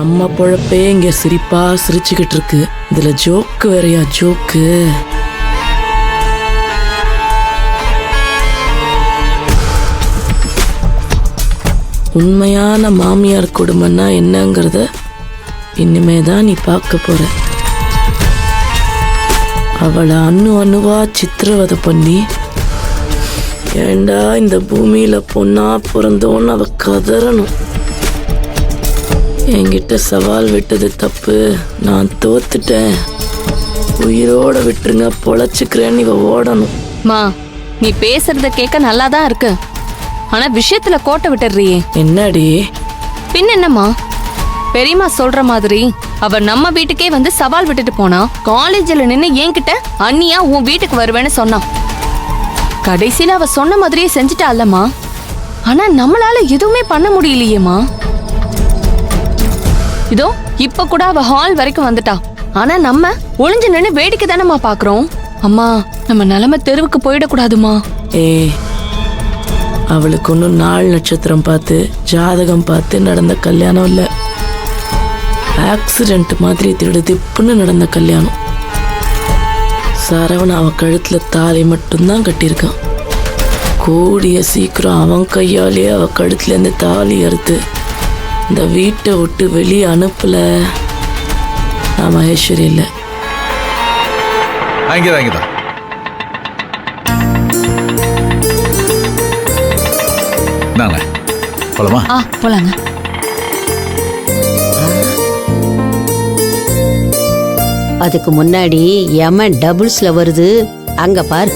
நம்ம பொழப்பே இங்க சிரிப்பா சிரிச்சுக்கிட்டு இருக்கு. இதுல ஜோக்கு வேறையா ஜோக்கு. உண்மையான மாமியார் கொடுமைன்னா என்னங்கிறத இனிமேதான் நீ பார்க்க போற. அவளை அணுவா சித்திரவதை பண்ணி ஏண்டா இந்த பூமியில பொண்ணா பிறந்தோன்னு அவ கதறணும். என்கிட்ட சவால் விட்டது தப்பு, நான் தோத்துட்டேன், உயிரோட விட்டுருங்க, பொழைச்சுக்கிறேன்னு இவ ஓடணும். மா, நீ பேசுறத கேட்க நல்லாதான் இருக்கு, ஆனா விஷயத்துல கோட்டை விட்டுறியே. என்னடி? பின் என்னம்மா, பெரியம்மா சொல்ற மாதிரி அவ நம்ம வீட்டுக்கே வந்து சவால் விட்டுட்டு போனா, காலேஜ்ல நின்னு என்கிட்ட அண்ணியா உன் வீட்டுக்கு வருவேன்னு சொன்னான். கடைசியில அவ சொன்ன மாதிரியே செஞ்சுட்டா அல்லம்மா. ஆனா நம்மளால எதுவுமே பண்ண முடியலையேம்மா. இதோ இப்ப கூட அவ ஹால் வரைக்கும் வந்துட்டா, ஆனா நம்ம ஒளிஞ்சு நின்னு வேடிக்கை தானம்மா பாக்குறோம். அம்மா, நம்ம நிலைமை தெருவுக்கு போயிடக்கூடாதுமா. அவளுக்கு ஒன்றும் நாள் நட்சத்திரம் பார்த்து ஜாதகம் பார்த்து நடந்த கல்யாணம் இல்லை, ஆக்சிடென்ட் மாதிரி திடுதிப்புன்னு நடந்த கல்யாணம். சரவண அவ கழுத்துல தாலி மட்டும்தான் கட்டியிருக்கான். கூடிய சீக்கிரம் அவன் கையாலேயே அவ கழுத்துல இருந்து தாலி அறுத்து இந்த வீட்டை விட்டு வெளியே அனுப்பல நான் மகேஸ்வரி இல்லை. போலாங்க. அதுக்கு முன்னாடி யமன் டபுள்ஸ்ல வருது, அங்க பாரு.